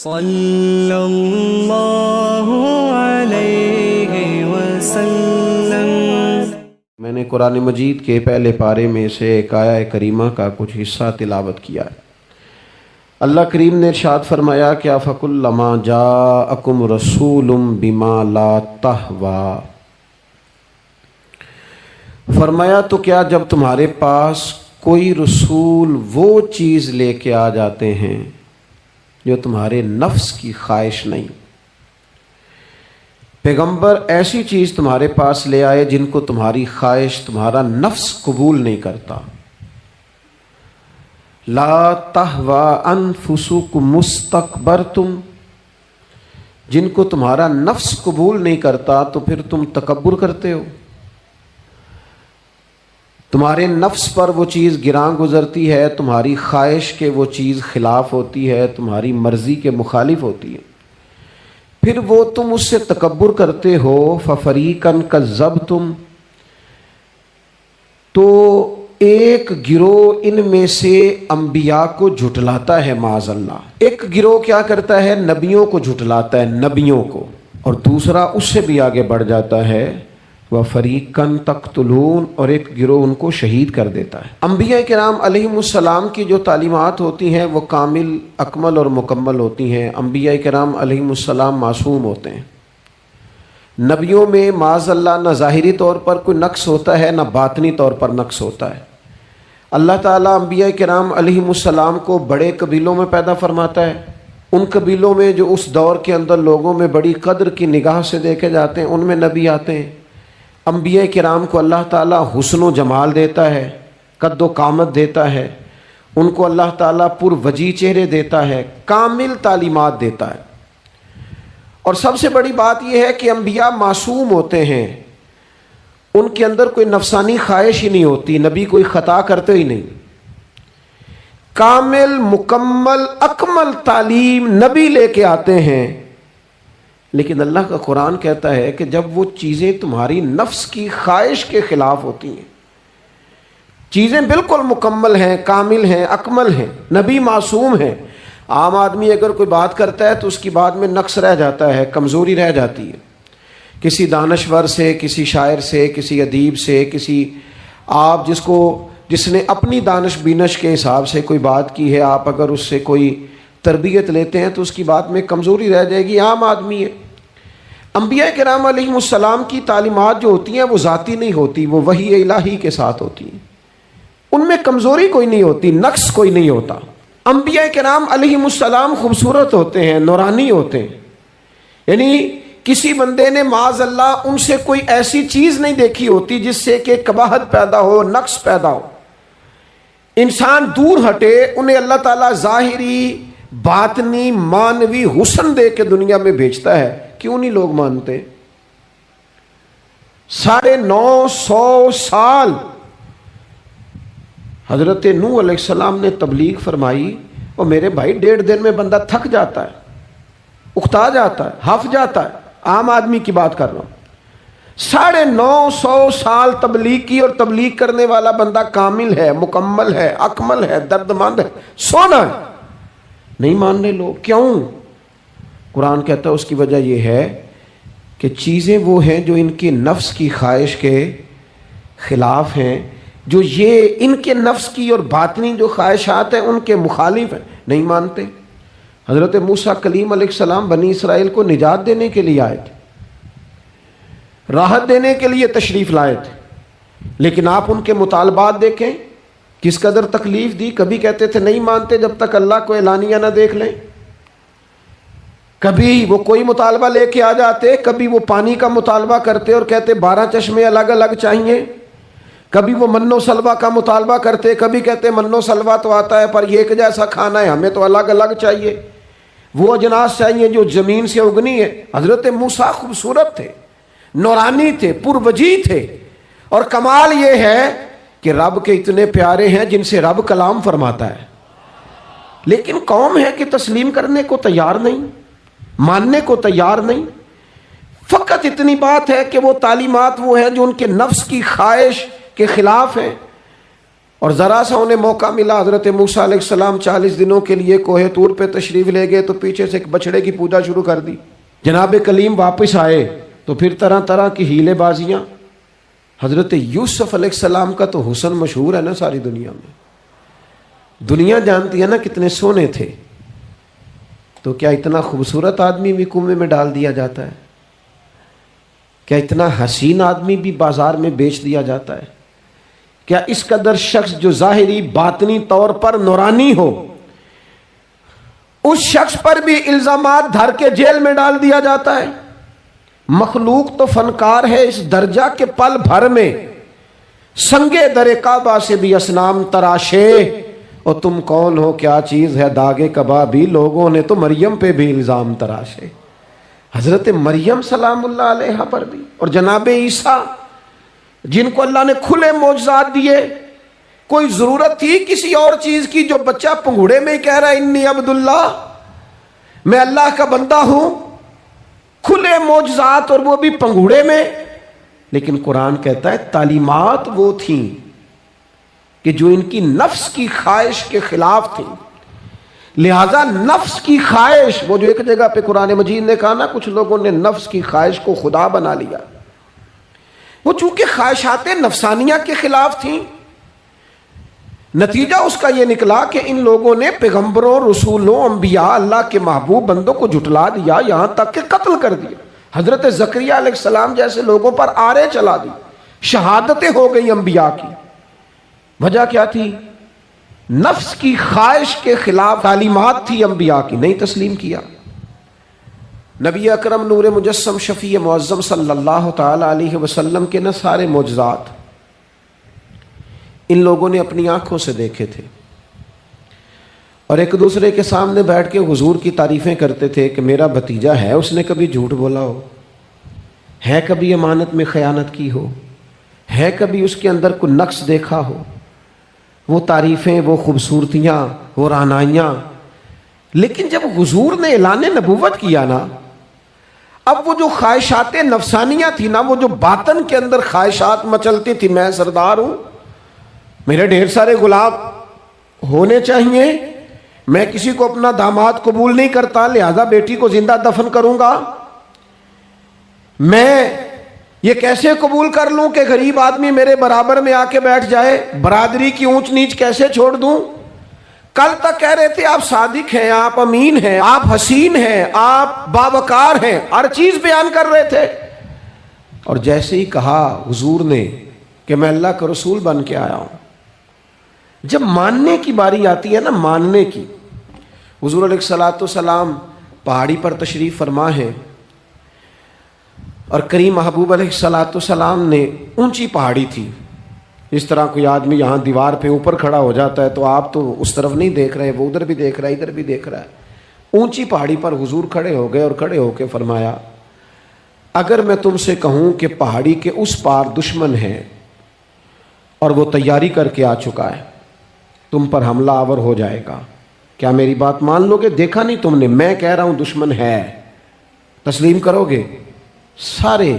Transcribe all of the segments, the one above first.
صلی اللہ علیہ وسلم۔ میں نے قرآن مجید کے پہلے پارے میں سے ایک آیہ کریمہ کا کچھ حصہ تلاوت کیا ہے۔ اللہ کریم نے ارشاد فرمایا کہ فَكُلَّمَا جَاءَكُمْ رَسُولٌ بِمَا لَا تَهْوَىٰ، فرمایا تو کیا جب تمہارے پاس کوئی رسول وہ چیز لے کے آ جاتے ہیں جو تمہارے نفس کی خواہش نہیں، پیغمبر ایسی چیز تمہارے پاس لے آئے جن کو تمہاری خواہش، تمہارا نفس قبول نہیں کرتا، لا تہوی انفسکم مستکبرتم، جن کو تمہارا نفس قبول نہیں کرتا تو پھر تم تکبر کرتے ہو، تمہارے نفس پر وہ چیز گراں گزرتی ہے، تمہاری خواہش کے وہ چیز خلاف ہوتی ہے، تمہاری مرضی کے مخالف ہوتی ہے، پھر وہ تم اس سے تکبر کرتے ہو، فَفَرِيقًا كَذَّبْتُمْ، تو ایک گروہ ان میں سے انبیاء کو جھٹلاتا ہے، معاذ اللہ، ایک گروہ کیا کرتا ہے؟ نبیوں کو جھٹلاتا ہے، نبیوں کو، اور دوسرا اس سے بھی آگے بڑھ جاتا ہے، وَفَرِيقًا تَقْتُلُونَ، اور ایک گروہ ان کو شہید کر دیتا ہے۔ انبیاء کرام علیہم السلام کی جو تعلیمات ہوتی ہیں وہ کامل، اکمل اور مکمل ہوتی ہیں۔ انبیاء کرام علیہم السلام معصوم ہوتے ہیں۔ نبیوں میں معاذ اللہ نہ ظاہری طور پر کوئی نقص ہوتا ہے نہ باطنی طور پر نقص ہوتا ہے۔ اللہ تعالیٰ انبیاء کرام علیہم السلام کو بڑے قبیلوں میں پیدا فرماتا ہے، ان قبیلوں میں جو اس دور کے اندر لوگوں میں بڑی قدر کی نگاہ سے دیکھے جاتے ہیں ان میں نبی آتے ہیں۔ انبیاء کرام کو اللہ تعالیٰ حسن و جمال دیتا ہے، قد و قامت دیتا ہے، ان کو اللہ تعالیٰ پر وجی چہرے دیتا ہے، کامل تعلیمات دیتا ہے۔ اور سب سے بڑی بات یہ ہے کہ انبیاء معصوم ہوتے ہیں، ان کے اندر کوئی نفسانی خواہش ہی نہیں ہوتی، نبی کوئی خطا کرتے ہی نہیں، کامل مکمل اکمل تعلیم نبی لے کے آتے ہیں۔ لیکن اللہ کا قرآن کہتا ہے کہ جب وہ چیزیں تمہاری نفس کی خواہش کے خلاف ہوتی ہیں، چیزیں بالکل مکمل ہیں، کامل ہیں، اکمل ہیں، نبی معصوم ہیں، عام آدمی اگر کوئی بات کرتا ہے تو اس کی بات میں نقص رہ جاتا ہے، کمزوری رہ جاتی ہے، کسی دانشور سے، کسی شاعر سے، کسی ادیب سے، کسی آپ جس نے اپنی دانش بینش کے حساب سے کوئی بات کی ہے، آپ اگر اس سے کوئی تربیت لیتے ہیں تو اس کی بات میں کمزوری رہ جائے گی، عام آدمی ہے۔ انبیاء کرام علیہم السلام کی تعلیمات جو ہوتی ہیں وہ ذاتی نہیں ہوتی، وہ وحی الہی کے ساتھ ہوتی ہیں، ان میں کمزوری کوئی نہیں ہوتی، نقص کوئی نہیں ہوتا۔ انبیاء کرام علیہم السلام خوبصورت ہوتے ہیں، نورانی ہوتے ہیں، یعنی کسی بندے نے معاذ اللہ ان سے کوئی ایسی چیز نہیں دیکھی ہوتی جس سے کہ قباحت پیدا ہو، نقص پیدا ہو۔ انسان دور ہٹے، انہیں اللہ تعالیٰ ظاہری، باطنی، مانوی حسن دے کے دنیا میں بھیجتا ہے، کیوں نہیں لوگ مانتے؟ 950 سال حضرت نوح علیہ السلام نے تبلیغ فرمائی، اور میرے بھائی 1.5 دن میں بندہ تھک جاتا ہے، اکتا جاتا ہے، ہف جاتا ہے، عام آدمی کی بات کر رہا ہوں۔ 950 سال تبلیغ کی، اور تبلیغ کرنے والا بندہ کامل ہے، مکمل ہے، اکمل ہے، درد مند ہے، سونا ہے، نہیں مان رہے لوگ، کیوں؟ قرآن کہتا ہے اس کی وجہ یہ ہے کہ چیزیں وہ ہیں جو ان کے نفس کی خواہش کے خلاف ہیں، جو یہ ان کے نفس کی اور باطنی جو خواہشات ہیں ان کے مخالف ہیں، نہیں مانتے۔ حضرت موسیٰ کلیم علیہ السلام بنی اسرائیل کو نجات دینے کے لیے آئے تھے، راحت دینے کے لیے تشریف لائے تھے، لیکن آپ ان کے مطالبات دیکھیں کس قدر تکلیف دی۔ کبھی کہتے تھے نہیں مانتے جب تک اللہ کو اعلانیہ نہ دیکھ لیں، کبھی وہ کوئی مطالبہ لے کے آ جاتے، کبھی وہ پانی کا مطالبہ کرتے اور کہتے 12 چشمے الگ الگ چاہیے، کبھی وہ من و سلوہ کا مطالبہ کرتے، کبھی کہتے من و سلوہ تو آتا ہے پر یہ ایک جیسا کھانا ہے، ہمیں تو الگ الگ چاہیے، وہ اجناس چاہیے جو زمین سے اگنی ہے۔ حضرت موسیٰ خوبصورت تھے، نورانی تھے، پروجی تھے، اور کمال یہ ہے کہ رب کے اتنے پیارے ہیں جن سے رب کلام فرماتا ہے، لیکن قوم ہے کہ تسلیم کرنے کو تیار نہیں، ماننے کو تیار نہیں۔ فقط اتنی بات ہے کہ وہ تعلیمات وہ ہیں جو ان کے نفس کی خواہش کے خلاف ہیں، اور ذرا سا انہیں موقع ملا، حضرت موسیٰ علیہ السلام 40 دنوں کے لیے کوہ طور پہ تشریف لے گئے تو پیچھے سے ایک بچڑے کی پوجا شروع کر دی۔ جناب کلیم واپس آئے تو پھر طرح طرح کی ہیلے بازیاں۔ حضرت یوسف علیہ السلام کا تو حسن مشہور ہے نا ساری دنیا میں، دنیا جانتی ہے نا کتنے سونے تھے، تو کیا اتنا خوبصورت آدمی بھی کنویں میں ڈال دیا جاتا ہے؟ کیا اتنا حسین آدمی بھی بازار میں بیچ دیا جاتا ہے؟ کیا اس قدر شخص جو ظاہری باطنی طور پر نورانی ہو، اس شخص پر بھی الزامات دھر کے جیل میں ڈال دیا جاتا ہے؟ مخلوق تو فنکار ہے اس درجہ کے پل بھر میں سنگے در کعبہ سے بھی اصنام تراشے، اور تم کون ہو کیا چیز ہے داغے کبابی، لوگوں نے تو مریم پہ بھی الزام تراشے، حضرت مریم سلام اللہ علیہ پر بھی، اور جناب عیسیٰ جن کو اللہ نے کھلے معجزات دیے، کوئی ضرورت تھی کسی اور چیز کی؟ جو بچہ پنگوڑے میں ہی کہہ رہا ہے انی عبداللہ، میں اللہ کا بندہ ہوں، کھلے معجزات اور وہ بھی پنگوڑے میں۔ لیکن قرآن کہتا ہے تعلیمات وہ تھیں کہ جو ان کی نفس کی خواہش کے خلاف تھی، لہذا نفس کی خواہش، وہ جو ایک جگہ پہ قرآن مجید نے کہا نا کچھ لوگوں نے نفس کی خواہش کو خدا بنا لیا، وہ چونکہ خواہشات نفسانیہ کے خلاف تھیں، نتیجہ اس کا یہ نکلا کہ ان لوگوں نے پیغمبروں، رسولوں، انبیاء، اللہ کے محبوب بندوں کو جھٹلا دیا، یہاں تک کہ قتل کر دیا۔ حضرت زکریا علیہ السلام جیسے لوگوں پر آرے چلا دی، شہادتیں ہو گئی انبیاء کی۔ وجہ کیا تھی؟ نفس کی خواہش کے خلاف تعلیمات تھی انبیاء کی، نہیں تسلیم کیا۔ نبی اکرم نور مجسم شفیع معظم صلی اللہ تعالی علیہ وسلم کے نہ سارے معجزات ان لوگوں نے اپنی آنکھوں سے دیکھے تھے، اور ایک دوسرے کے سامنے بیٹھ کے حضور کی تعریفیں کرتے تھے کہ میرا بھتیجا ہے، اس نے کبھی جھوٹ بولا ہو، ہے کبھی امانت میں خیانت کی ہو، ہے کبھی اس کے اندر کوئی نقص دیکھا ہو۔ وہ تعریفیں، وہ خوبصورتیاں، وہ رعنائیاں۔ لیکن جب حضور نے اعلان نبوت کیا نا، اب وہ جو خواہشات نفسانیہ تھی نا، وہ جو باطن کے اندر خواہشات مچلتی تھی، میں سردار ہوں، میرے ڈھیر سارے غلام ہونے چاہیے، میں کسی کو اپنا داماد قبول نہیں کرتا لہذا بیٹی کو زندہ دفن کروں گا، میں یہ کیسے قبول کر لوں کہ غریب آدمی میرے برابر میں آ کے بیٹھ جائے، برادری کی اونچ نیچ کیسے چھوڑ دوں۔ کل تک کہہ رہے تھے آپ صادق ہیں، آپ امین ہیں، آپ حسین ہیں، آپ باوقار ہیں، ہر چیز بیان کر رہے تھے، اور جیسے ہی کہا حضور نے کہ میں اللہ کا رسول بن کے آیا ہوں، جب ماننے کی باری آتی ہے نا، ماننے کی، حضور علیہ السلام پہاڑی پر تشریف فرما ہے، اور کریم محبوب علیہ السلام نے اونچی پہاڑی تھی، اس طرح کوئی آدمی یہاں دیوار پہ اوپر کھڑا ہو جاتا ہے تو آپ تو اس طرف نہیں دیکھ رہے، وہ ادھر بھی دیکھ رہا ہے، ادھر بھی دیکھ رہا ہے۔ اونچی پہاڑی پر حضور کھڑے ہو گئے اور کھڑے ہو کے فرمایا اگر میں تم سے کہوں کہ پہاڑی کے اس پار دشمن ہے اور وہ تیاری کر کے آ چکا ہے، تم پر حملہ آور ہو جائے گا، کیا میری بات مان لو گے؟ دیکھا نہیں تم نے، میں کہہ رہا ہوں دشمن ہے، تسلیم کرو گے؟ سارے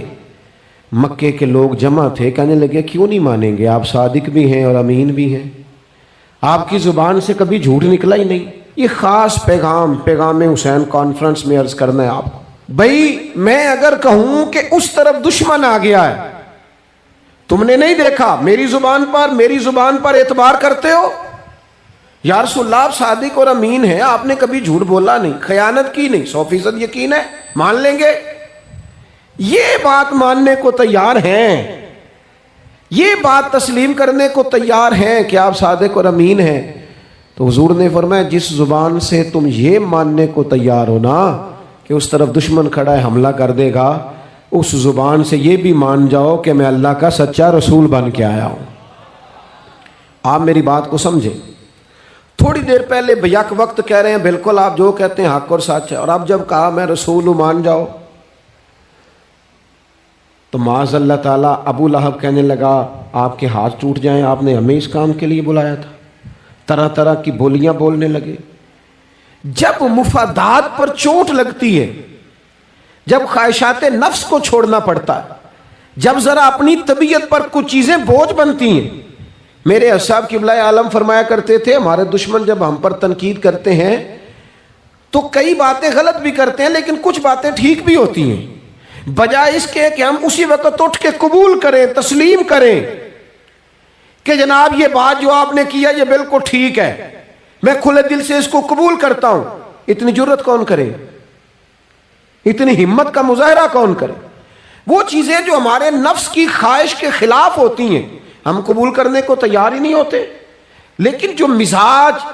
مکے کے لوگ جمع تھے، کہنے لگے کیوں نہیں مانیں گے، آپ صادق بھی ہیں اور امین بھی ہیں، آپ کی زبان سے کبھی جھوٹ نکلا ہی نہیں۔ یہ خاص پیغام حسین کانفرنس میں عرض کرنا ہے آپ کو، بھائی میں اگر کہوں کہ اس طرف دشمن آ گیا ہے، تم نے نہیں دیکھا، میری زبان پر اعتبار کرتے ہو؟ یا رسول اللہ آپ صادق اور امین ہیں، آپ نے کبھی جھوٹ بولا نہیں، خیانت کی نہیں، 100% یقین ہے، مان لیں گے؟ یہ بات ماننے کو تیار ہیں، یہ بات تسلیم کرنے کو تیار ہیں کہ آپ صادق اور امین ہیں؟ تو حضور نے فرمایا جس زبان سے تم یہ ماننے کو تیار ہو نا کہ اس طرف دشمن کھڑا ہے حملہ کر دے گا، اس زبان سے یہ بھی مان جاؤ کہ میں اللہ کا سچا رسول بن کے آیا ہوں۔ آپ میری بات کو سمجھیں، تھوڑی دیر پہلے بیک وقت کہہ رہے ہیں بالکل آپ جو کہتے ہیں حق اور سچ ہے، اور اب جب کہا میں رسول ہوں مان جاؤ، تو معاذ اللہ تعالیٰ ابو لہب کہنے لگا آپ کے ہاتھ ٹوٹ جائیں، آپ نے ہمیں اس کام کے لیے بلایا تھا، طرح طرح کی بولیاں بولنے لگے۔ جب مفادات پر چوٹ لگتی ہے، جب خواہشات نفس کو چھوڑنا پڑتا ہے، جب ذرا اپنی طبیعت پر کچھ چیزیں بوجھ بنتی ہیں، میرے اصحاب قبلہ عالم فرمایا کرتے تھے ہمارے دشمن جب ہم پر تنقید کرتے ہیں تو کئی باتیں غلط بھی کرتے ہیں لیکن کچھ باتیں ٹھیک بھی ہوتی ہیں، بجائے اس کے کہ ہم اسی وقت اٹھ کے قبول کریں، تسلیم کریں کہ جناب یہ بات جو آپ نے کیا یہ بالکل ٹھیک ہے، میں کھلے دل سے اس کو قبول کرتا ہوں۔ اتنی جرت کون کرے؟ اتنی ہمت کا مظاہرہ کون کرے؟ وہ چیزیں جو ہمارے نفس کی خواہش کے خلاف ہوتی ہیں ہم قبول کرنے کو تیار ہی نہیں ہوتے۔ لیکن جو مزاج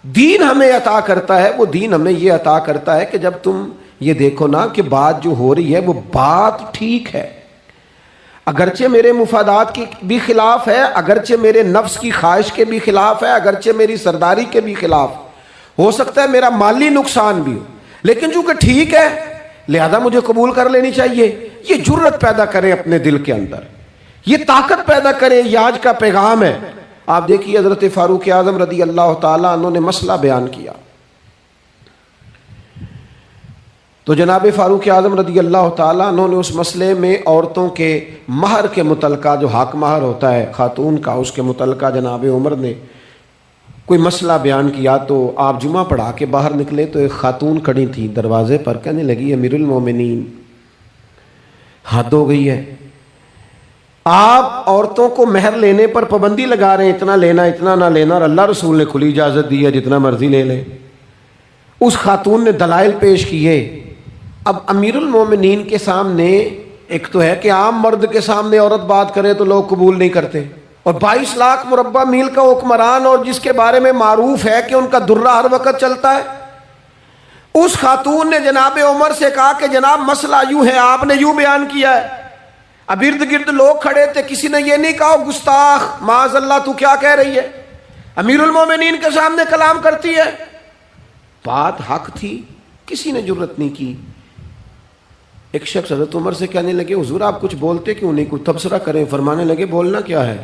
دین ہمیں عطا کرتا ہے، وہ دین ہمیں یہ عطا کرتا ہے کہ جب تم یہ دیکھو نا کہ بات جو ہو رہی ہے وہ بات ٹھیک ہے، اگرچہ میرے مفادات کے بھی خلاف ہے، اگرچہ میرے نفس کی خواہش کے بھی خلاف ہے، اگرچہ میری سرداری کے بھی خلاف، ہو سکتا ہے میرا مالی نقصان بھی ہو، لیکن چونکہ ٹھیک ہے لہذا مجھے قبول کر لینی چاہیے۔ یہ جرت پیدا کریں اپنے دل کے اندر، یہ طاقت پیدا کریں، یہ آج کا پیغام ہے۔ آپ دیکھیے حضرت فاروق اعظم رضی اللہ تعالیٰ عنہ نے مسئلہ بیان کیا تو جناب فاروق اعظم رضی اللہ تعالیٰ عنہ نے اس مسئلے میں عورتوں کے مہر کے متعلقہ، جو حق مہر ہوتا ہے خاتون کا، اس کے متعلقہ جناب عمر نے کوئی مسئلہ بیان کیا۔ تو آپ جمعہ پڑھا کے باہر نکلے تو ایک خاتون کھڑی تھی دروازے پر، کہنے لگی امیر المومنین حد ہو گئی ہے، آپ عورتوں کو مہر لینے پر پابندی لگا رہے ہیں، اتنا لینا اتنا نہ لینا، اور اللہ رسول نے کھلی اجازت دی ہے جتنا مرضی لے لیں۔ اس خاتون نے دلائل پیش کیے۔ اب امیر المومنین کے سامنے ایک تو ہے کہ عام مرد کے سامنے عورت بات کرے تو لوگ قبول نہیں کرتے، اور 22 لاکھ مربع میل کا حکمران اور جس کے بارے میں معروف ہے کہ ان کا درہ ہر وقت چلتا ہے، اس خاتون نے جناب عمر سے کہا کہ جناب مسئلہ یوں ہے، آپ نے یوں بیان کیا ہے۔ اب ارد گرد لوگ کھڑے تھے، کسی نے یہ نہیں کہا گستاخ معاذ اللہ تو کیا کہہ رہی ہے، امیر المومنین کے سامنے کلام کرتی ہے۔ بات حق تھی، کسی نے جرت نہیں کی۔ ایک شخص حضرت عمر سے کہنے لگے حضور آپ کچھ بولتے کیوں نہیں، کوئی تبصرہ کریں۔ فرمانے لگے بولنا کیا ہے،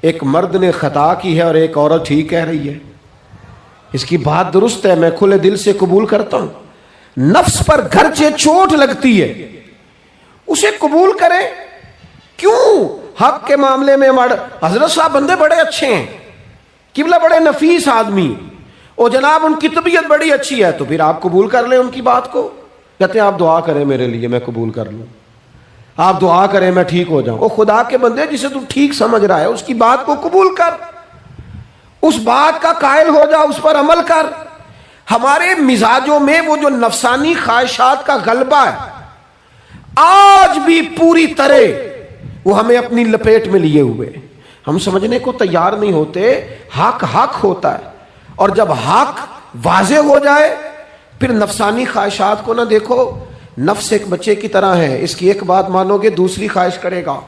ایک مرد نے خطا کی ہے اور ایک عورت ٹھیک کہہ رہی ہے، اس کی بات درست ہے، میں کھلے دل سے قبول کرتا ہوں۔ نفس پر گرچہ چوٹ لگتی ہے اسے قبول کریں، کیوں حق کے معاملے میں حضرت صاحب بندے بڑے اچھے ہیں، قبلہ بڑے نفیس آدمی، اور جناب ان کی طبیعت بڑی اچھی ہے، تو پھر آپ قبول کر لیں ان کی بات کو۔ کہتے ہیں آپ دعا کریں میرے لیے میں قبول کر لوں، آپ دعا کریں میں ٹھیک ہو جاؤں۔ او خدا کے بندے، جسے تو ٹھیک سمجھ رہا ہے اس کی بات کو قبول کر، اس بات کا قائل ہو جا، اس پر عمل کر۔ ہمارے مزاجوں میں وہ جو نفسانی خواہشات کا غلبہ ہے آج بھی پوری طرح وہ ہمیں اپنی لپیٹ میں لیے ہوئے، ہم سمجھنے کو تیار نہیں ہوتے۔ حق حق ہوتا ہے، اور جب حق واضح ہو جائے پھر نفسانی خواہشات کو نہ دیکھو۔ نفس ایک بچے کی طرح ہے، اس کی ایک بات مانو گے دوسری خواہش کرے گا،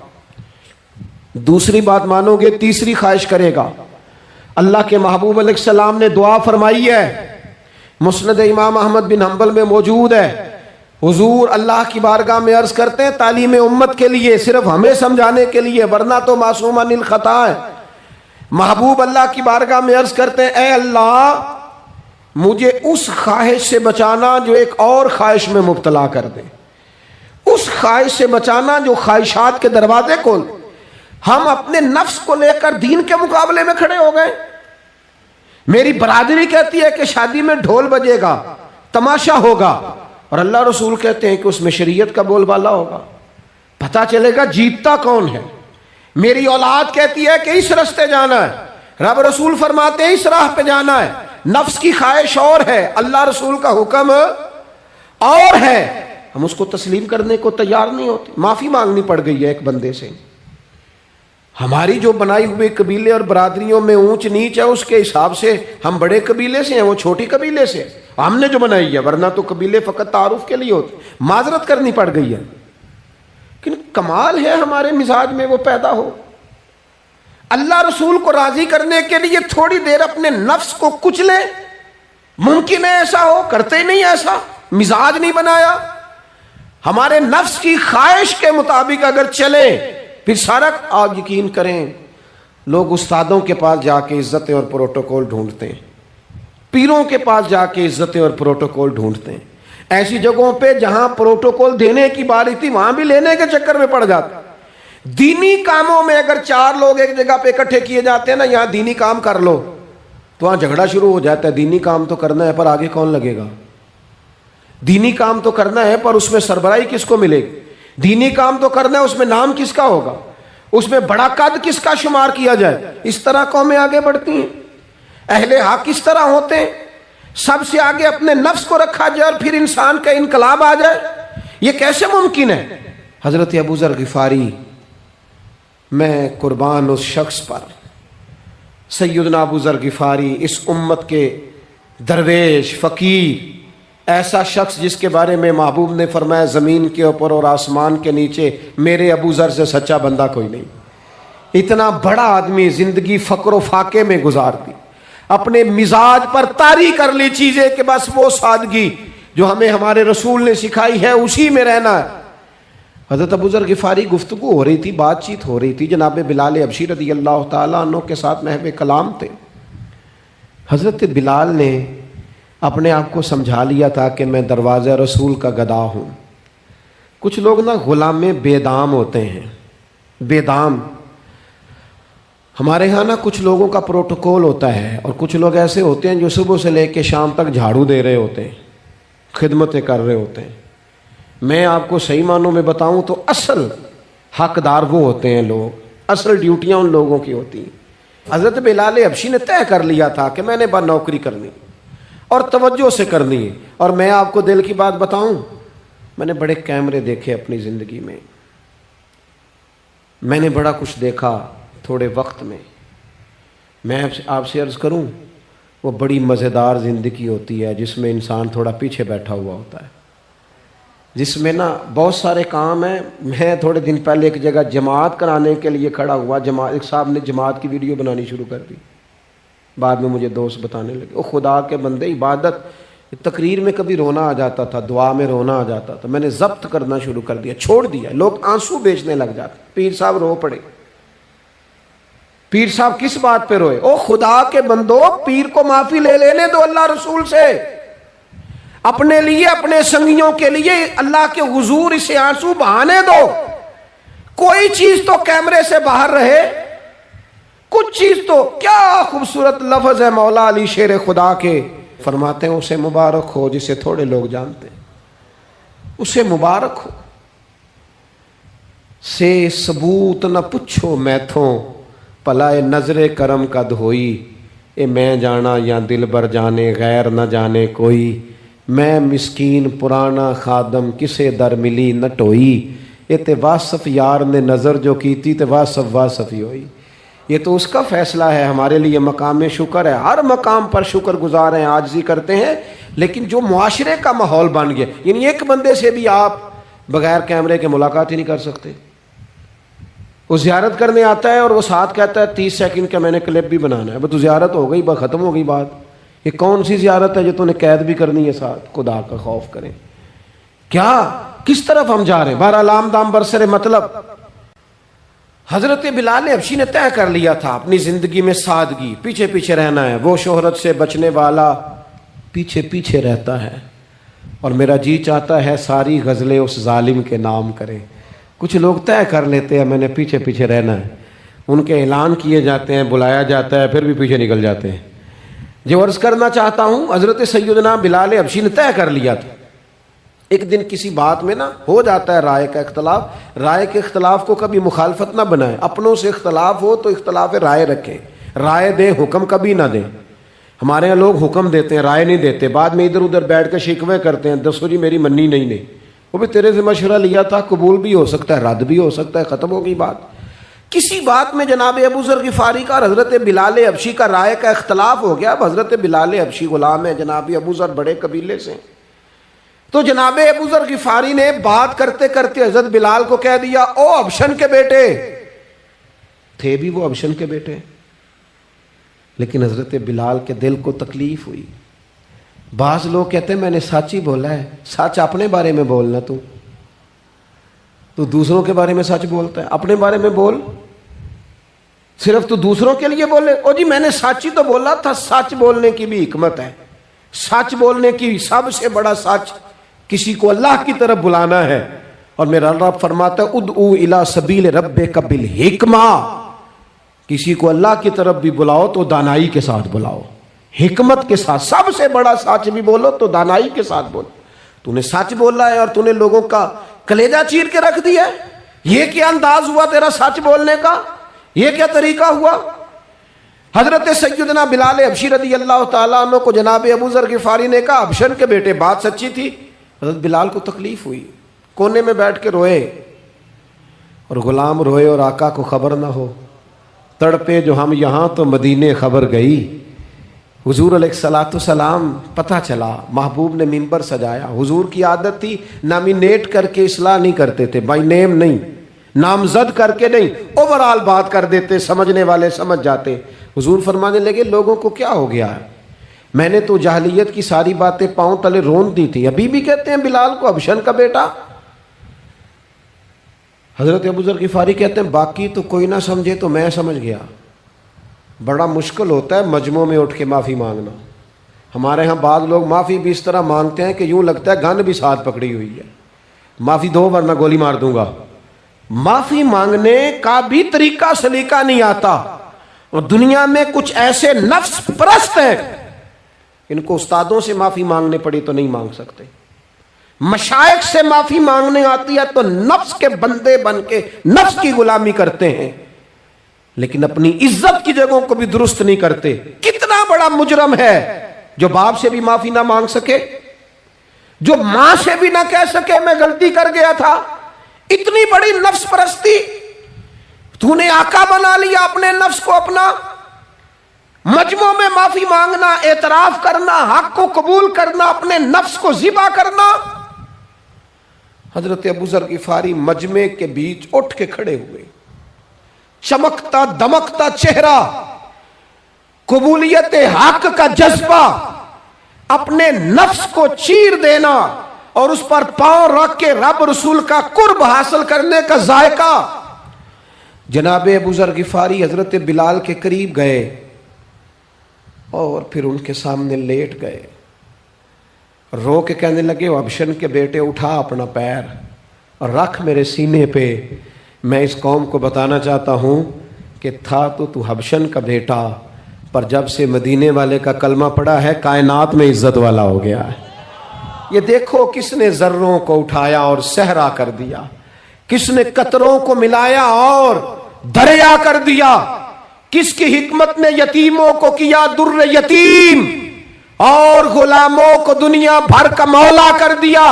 دوسری بات مانو گے تیسری خواہش کرے گا۔ اللہ کے محبوب علیہ السلام نے دعا فرمائی ہے، مسند امام احمد بن حنبل میں موجود ہے۔ حضور اللہ کی بارگاہ میں عرض کرتے ہیں تعلیم امت کے لیے، صرف ہمیں سمجھانے کے لیے، ورنہ تو معصوم عن الخطا ہے۔ محبوب اللہ کی بارگاہ میں عرض کرتے ہیں اے اللہ مجھے اس خواہش سے بچانا جو ایک اور خواہش میں مبتلا کر دے، اس خواہش سے بچانا جو خواہشات کے دروازے کھول۔ ہم اپنے نفس کو لے کر دین کے مقابلے میں کھڑے ہو گئے۔ میری برادری کہتی ہے کہ شادی میں ڈھول بجے گا، تماشا ہوگا، اور اللہ رسول کہتے ہیں کہ اس میں شریعت کا بول بالا ہوگا، پتہ چلے گا جیتتا کون ہے۔ میری اولاد کہتی ہے کہ اس رستے جانا ہے، رب رسول فرماتے ہیں اس راہ پہ جانا ہے۔ نفس کی خواہش اور ہے، اللہ رسول کا حکم اور ہے، ہم اس کو تسلیم کرنے کو تیار نہیں ہوتے۔ معافی مانگنی پڑ گئی ہے ایک بندے سے، ہماری جو بنائی ہوئی قبیلے اور برادریوں میں اونچ نیچ ہے اس کے حساب سے ہم بڑے قبیلے سے ہیں، وہ چھوٹی قبیلے سے، ہم نے جو بنائی ہے، ورنہ تو قبیلے فقط تعارف کے لیے ہوتے۔ معذرت کرنی پڑ گئی ہے، لیکن کمال ہے ہمارے مزاج میں وہ پیدا ہو۔ اللہ رسول کو راضی کرنے کے لیے تھوڑی دیر اپنے نفس کو کچلیں، ممکن ہے ایسا ہو، کرتے ہی نہیں ایسا، مزاج نہیں بنایا۔ ہمارے نفس کی خواہش کے مطابق اگر چلیں پھر سارا، آپ یقین کریں لوگ استادوں کے پاس جا کے عزتیں اور پروٹوکول ڈھونڈتے ہیں، پیروں کے پاس جا کے عزتیں اور پروٹوکول ڈھونڈتے ہیں، ایسی جگہوں پہ جہاں پروٹوکول دینے کی باری تھی وہاں بھی لینے کے چکر میں پڑ جاتا۔ دینی کاموں میں اگر 4 لوگ ایک جگہ پہ اکٹھے کیے جاتے ہیں نا، یہاں دینی کام کر لو، تو وہاں جھگڑا شروع ہو جاتا ہے. دینی کام تو کرنا ہے پر آگے کون لگے گا؟ دینی کام تو کرنا ہے پر اس میں سربراہی کس کو ملے گی؟ دینی کام تو کرنا ہے، اس میں نام کس کا ہوگا؟ اس میں بڑا قد کس کا شمار کیا جائے؟ اس طرح قومیں آگے بڑھتی ہیں. اہل حق کس طرح ہوتے ہیں؟ سب سے آگے اپنے نفس کو رکھا جائے اور پھر انسان کا انقلاب آ جائے. یہ کیسے ممکن ہے؟ حضرت ابو ذر غفاری، میں قربان اس شخص پر، سیدنا ابو ذر غفاری، اس امت کے درویش فقیر، ایسا شخص جس کے بارے میں محبوب نے فرمایا زمین کے اوپر اور آسمان کے نیچے میرے ابو ذر سے سچا بندہ کوئی نہیں. اتنا بڑا آدمی زندگی فقر و فاقے میں گزار دی، اپنے مزاج پر طاری کر لی چیزیں کہ بس وہ سادگی جو ہمیں ہمارے رسول نے سکھائی ہے اسی میں رہنا ہے. حضرت ابو ذر غفاری گفتگو ہو رہی تھی، بات چیت ہو رہی تھی، جناب بلال حبشی رضی اللہ تعالیٰ عنہ کے ساتھ محو کلام تھے. حضرت بلال نے اپنے آپ کو سمجھا لیا تھا کہ میں دروازہ رسول کا گدا ہوں. کچھ لوگ نا غلام بے دام ہوتے ہیں. بے دام ہمارے ہاں نا کچھ لوگوں کا پروٹوکول ہوتا ہے، اور کچھ لوگ ایسے ہوتے ہیں جو صبح سے لے کے شام تک جھاڑو دے رہے ہوتے ہیں، خدمتیں کر رہے ہوتے ہیں. میں آپ کو صحیح معنوں میں بتاؤں تو اصل حقدار وہ ہوتے ہیں لوگ، اصل ڈیوٹیاں ان لوگوں کی ہوتی ہیں. حضرت بلال حبشی نے طے کر لیا تھا کہ میں نے بس نوکری کرنی اور توجہ سے کرنی ہے. اور میں آپ کو دل کی بات بتاؤں، میں نے بڑے کیمرے دیکھے اپنی زندگی میں، میں نے بڑا کچھ دیکھا تھوڑے وقت میں. میں آپ سے عرض کروں، وہ بڑی مزیدار زندگی ہوتی ہے جس میں انسان تھوڑا پیچھے بیٹھا ہوا ہوتا ہے، جس میں نا بہت سارے کام ہیں. میں تھوڑے دن پہلے ایک جگہ جماعت کرانے کے لیے کھڑا ہوا، ایک صاحب نے جماعت کی ویڈیو بنانی شروع کر دی. بعد میں مجھے دوست بتانے لگے، او خدا کے بندے، عبادت تقریر میں کبھی رونا آ جاتا تھا، دعا میں رونا آ جاتا تھا، میں نے ضبط کرنا شروع کر دیا، چھوڑ دیا. لوگ آنسو بیچنے لگ جاتے، پیر صاحب رو پڑے. پیر صاحب کس بات پہ روئے؟ او خدا کے بندو، پیر کو معافی لے لینے دو اللہ رسول سے، اپنے لیے اپنے سنگیوں کے لیے اللہ کے حضور اسے آنسو بہانے دو. کوئی چیز تو کیمرے سے باہر رہے، کچھ چیز تو. کیا خوبصورت لفظ ہے مولا علی شیر خدا کے، فرماتے ہیں اسے مبارک ہو جسے تھوڑے لوگ جانتے ہیں، اسے مبارک ہو. سے ثبوت نہ پوچھو میتھوں، پلائے نظر کرم کا دھوئی. اے میں جانا یا دل بر جانے، غیر نہ جانے کوئی. میں مسکین پرانا خادم، کسے در ملی نہ ٹوئی. یہ تے واصف یار نے نظر جو کی تھی تے واصف واصف ہی ہوئی. یہ تو اس کا فیصلہ ہے. ہمارے لیے مقام شکر ہے، ہر مقام پر شکر گزار ہیں، عاجزی کرتے ہیں. لیکن جو معاشرے کا ماحول بن گیا، یعنی ایک بندے سے بھی آپ بغیر کیمرے کے ملاقات ہی نہیں کر سکتے. وہ زیارت کرنے آتا ہے اور وہ ساتھ کہتا ہے 30 سیکنڈ کا میں نے کلپ بھی بنانا ہے. وہ تو زیارت ہو گئی، بس ختم ہو گئی بات. یہ کون سی زیارت ہے جو تو نے قید بھی کرنی ہے ساتھ؟ خدا کا خوف کریں. کیا کس طرف ہم جا رہے ہیں؟ بہرحال عام دام برسر مطلب حضرت بلال حبشی نے طے کر لیا تھا اپنی زندگی میں سادگی، پیچھے پیچھے رہنا ہے. وہ شہرت سے بچنے والا پیچھے پیچھے رہتا ہے، اور میرا جی چاہتا ہے ساری غزلیں اس ظالم کے نام کریں. کچھ لوگ طے کر لیتے ہیں میں نے پیچھے پیچھے رہنا ہے، ان کے اعلان کیے جاتے ہیں، بلایا جاتا ہے، پھر بھی پیچھے نکل جاتے ہیں. جو عرض کرنا چاہتا ہوں، حضرت سیدنا بلال حبشی نے طے کر لیا تھا. ایک دن کسی بات میں نا ہو جاتا ہے رائے کا اختلاف. رائے کے اختلاف کو کبھی مخالفت نہ بنائیں. اپنوں سے اختلاف ہو تو اختلاف رائے رکھیں، رائے دیں، حکم کبھی نہ دیں. ہمارے یہاں لوگ حکم دیتے ہیں، رائے نہیں دیتے. بعد میں ادھر ادھر بیٹھ کے شکوے کرتے ہیں، دسو جی میری منی نہیں. وہ بھی تیرے سے مشورہ لیا تھا، قبول بھی ہو سکتا ہے، رد بھی ہو سکتا ہے، ختم ہو گئی بات. کسی بات میں جناب ابو ذر غفاری کا اور حضرت بلال حبشی کا رائے کا اختلاف ہو گیا. اب حضرت بلال حبشی غلام ہے، جناب ابو ذر بڑے قبیلے سے. تو جناب ابو ذر غفاری نے بات کرتے کرتے حضرت بلال کو کہہ دیا، او حبشن کے بیٹے. تھے بھی وہ حبشن کے بیٹے، لیکن حضرت بلال کے دل کو تکلیف ہوئی. بعض لوگ کہتے ہیں میں نے سچ ہی بولا ہے. سچ اپنے بارے میں بولنا، تو دوسروں کے بارے میں سچ بولتا ہے، اپنے بارے میں بول. صرف تو دوسروں کے لیے بولے، او جی میں نے سچ ہی تو بولا تھا. سچ بولنے کی بھی حکمت ہے. سچ بولنے کی سب سے بڑا سچ کسی کو اللہ کی طرف بلانا ہے، اور میرا رب فرماتا ہے ادعو الی سبیل ربک بالحکمہ، کسی کو اللہ کی طرف بھی بلاؤ تو دانائی کے ساتھ بلاؤ، حکمت کے ساتھ۔ سب سے بڑا سچ بھی بولو تو دانائی کے ساتھ بولو۔ تو نے سچ بولا ہے اور تو نے لوگوں کا کلیجہ چیر کے رکھ دیا ہے، یہ کیا انداز ہوا تیرا سچ بولنے کا؟ یہ کیا طریقہ ہوا؟ حضرت سیدنا بلال حبشی رضی اللہ تعالیٰ عنہ کو جناب ابو ذر غفاری نے کہا حبشن کے بیٹے بات سچی تھی۔ حضرت بلال کو تکلیف ہوئی، کونے میں بیٹھ کے روئے، اور غلام روئے اور آقا کو خبر نہ ہو، تڑپے جو ہم یہاں تو مدینے خبر گئی۔ حضور علیہ الصلوۃ والسلام پتہ چلا، محبوب نے منبر سجایا۔ حضور کی عادت تھی نامینیٹ کر کے اصلاح نہیں کرتے تھے، بائی نیم نہیں، نامزد کر کے نہیں، اوورال بات کر دیتے، سمجھنے والے سمجھ جاتے۔ حضور فرمانے لگے لوگوں کو کیا ہو گیا ہے، میں نے تو جاہلیت کی ساری باتیں پاؤں تلے رون دی تھی، ابھی بھی کہتے ہیں بلال کو حبشن کا بیٹا۔ حضرت ابو ذر غفاری کہتے ہیں باقی تو کوئی نہ سمجھے تو میں سمجھ گیا۔ بڑا مشکل ہوتا ہے مجمعوں میں اٹھ کے معافی مانگنا۔ ہمارے ہاں بعض لوگ معافی بھی اس طرح مانگتے ہیں کہ یوں لگتا ہے گن بھی ساتھ پکڑی ہوئی ہے، معافی دو ورنہ گولی مار دوں گا۔ معافی مانگنے کا بھی طریقہ سلیقہ نہیں آتا، اور دنیا میں کچھ ایسے نفس پرست ہیں ان کو استادوں سے معافی مانگنے پڑی تو نہیں مانگ سکتے، مشائخ سے معافی مانگنے آتی ہے تو نفس کے بندے بن کے نفس کی غلامی کرتے ہیں، لیکن اپنی عزت کی جگہوں کو بھی درست نہیں کرتے۔ کتنا بڑا مجرم ہے جو باپ سے بھی معافی نہ مانگ سکے، جو ماں سے بھی نہ کہہ سکے میں غلطی کر گیا تھا۔ اتنی بڑی نفس پرستی، تو نے آقا بنا لیا اپنے نفس کو اپنا۔ مجمعوں میں معافی مانگنا، اعتراف کرنا، حق کو قبول کرنا، اپنے نفس کو ذبح کرنا۔ حضرت ابو ذر غفاری مجمع کے بیچ اٹھ کے کھڑے ہوئے، چمکتا دمکتا چہرہ، قبولیت حق کا جذبہ، اپنے نفس کو چیر دینا اور اس پر پاؤں رکھ کے رب رسول کا قرب حاصل کرنے کا ذائقہ۔ جناب ابو ذر غفاری حضرت بلال کے قریب گئے اور پھر ان کے سامنے لیٹ گئے، رو کے کہنے لگے حبشن کے بیٹے اٹھا اپنا پیر اور رکھ میرے سینے پہ، میں اس قوم کو بتانا چاہتا ہوں کہ تھا تو حبشن کا بیٹا، پر جب سے مدینے والے کا کلمہ پڑا ہے کائنات میں عزت والا ہو گیا ہے۔ یہ دیکھو کس نے ذروں کو اٹھایا اور صحرا کر دیا، کس نے قطروں کو ملایا اور دریا کر دیا، کس کی حکمت نے یتیموں کو کیا در یتیم اور غلاموں کو دنیا بھر کا مولا کر دیا۔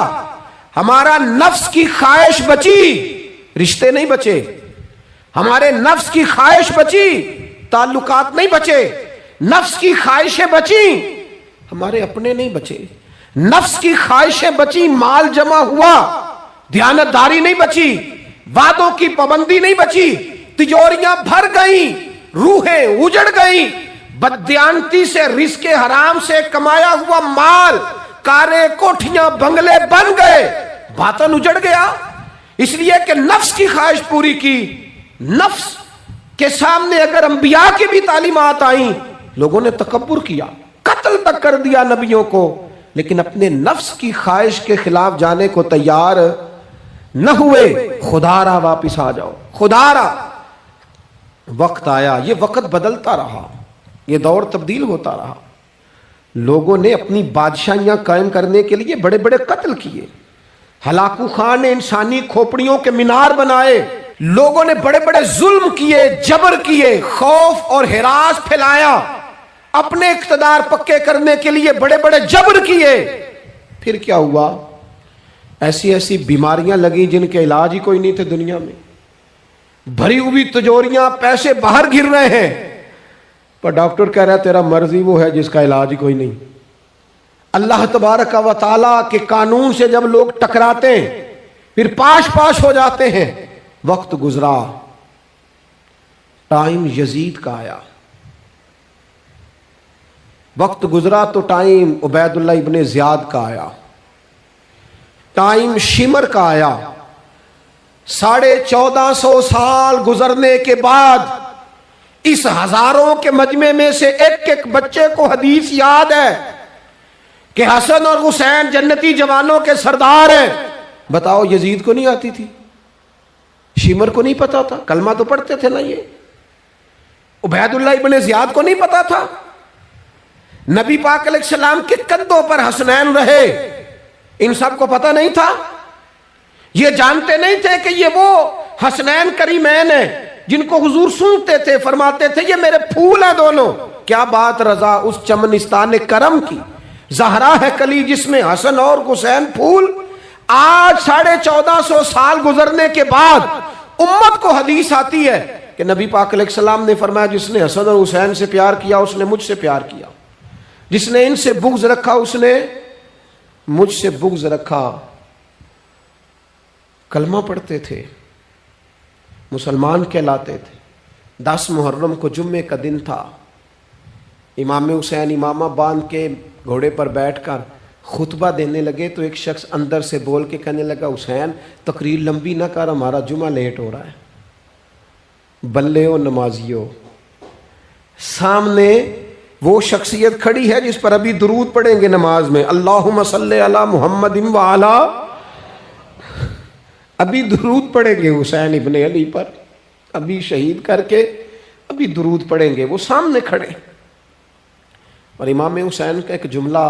ہمارا نفس کی خواہش بچی، رشتے نہیں بچے، ہمارے نفس کی خواہش بچی، تعلقات نہیں بچے، نفس کی خواہشیں بچی، ہمارے اپنے نہیں بچے، نفس کی خواہشیں بچی، مال جمع ہوا، دیانتداری نہیں بچی، وعدوں کی پابندی نہیں بچی، تجوریاں بھر گئیں، روحیں اجڑ گئیں، بددیانتی سے رزق حرام سے کمایا ہوا مال، کاریں کوٹھیاں بنگلے بن گئے، باطن اجڑ گیا، اس لیے کہ نفس کی خواہش پوری کی۔ نفس کے سامنے اگر انبیاء کی بھی تعلیمات آئیں، لوگوں نے تکبر کیا، قتل تک کر دیا نبیوں کو، لیکن اپنے نفس کی خواہش کے خلاف جانے کو تیار نہ ہوئے۔ خدارا واپس آ جاؤ، خدارا۔ وقت آیا، یہ وقت بدلتا رہا، یہ دور تبدیل ہوتا رہا، لوگوں نے اپنی بادشاہیاں قائم کرنے کے لیے بڑے بڑے قتل کیے، ہلاکو خان نے انسانی کھوپڑیوں کے مینار بنائے، لوگوں نے بڑے بڑے ظلم کیے، جبر کیے، خوف اور ہراس پھیلایا، اپنے اقتدار پکے کرنے کے لیے بڑے بڑے جبر کیے۔ پھر کیا ہوا؟ ایسی ایسی بیماریاں لگیں جن کے علاج ہی کوئی نہیں تھے دنیا میں، بھری ہوئی تجوریاں، پیسے باہر گر رہے ہیں، پر ڈاکٹر کہہ رہا ہے تیرا مرضی وہ ہے جس کا علاج ہی کوئی نہیں۔ اللہ تبارک و تعالیٰ کے قانون سے جب لوگ ٹکراتے ہیں پھر پاش پاش ہو جاتے ہیں۔ وقت گزرا، ٹائم یزید کا آیا، وقت گزرا تو ٹائم عبید اللہ ابن زیاد کا آیا، ٹائم شمر کا آیا۔ 1450 سال گزرنے کے بعد اس ہزاروں کے مجمع میں سے ایک ایک بچے کو حدیث یاد ہے کہ حسن اور حسین جنتی جوانوں کے سردار ہیں، بتاؤ یزید کو نہیں آتی تھی؟ شیمر کو نہیں پتا تھا؟ کلمہ تو پڑھتے تھے نا یہ؟ عبید اللہ ابن زیاد کو نہیں پتا تھا؟ نبی پاک علیہ السلام کے کندھوں پر حسنین رہے، ان سب کو پتہ نہیں تھا؟ یہ جانتے نہیں تھے کہ یہ وہ حسنین کریمین ہیں جن کو حضور سنتے تھے، فرماتے تھے یہ میرے پھول ہیں دونوں؟ کیا بات رضا اس چمنستان کرم کی، زہرا ہے کلی جس میں حسن اور حسین پھول۔ آج 1450 سال گزرنے کے بعد امت کو حدیث آتی ہے کہ نبی پاک علیہ السلام نے فرمایا جس نے حسن اور حسین سے پیار کیا اس نے مجھ سے پیار کیا، جس نے ان سے بغض رکھا اس نے مجھ سے بغض رکھا۔ کلمہ پڑھتے تھے، مسلمان کہلاتے تھے۔ 10 محرم کو جمعے کا دن تھا، امام حسین امامہ باندھ کے گھوڑے پر بیٹھ کر خطبہ دینے لگے تو ایک شخص اندر سے بول کے کہنے لگا حسین تقریر لمبی نہ کر، ہمارا جمعہ لیٹ ہو رہا ہے۔ بلے و نمازیو، سامنے وہ شخصیت کھڑی ہے جس پر ابھی درود پڑھیں گے نماز میں، اللہم صلی علی محمد وعلی، ابھی درود پڑھیں گے حسین ابن علی پر، ابھی شہید کر کے ابھی درود پڑھیں گے، وہ سامنے کھڑے۔ اور امام حسین کا ایک جملہ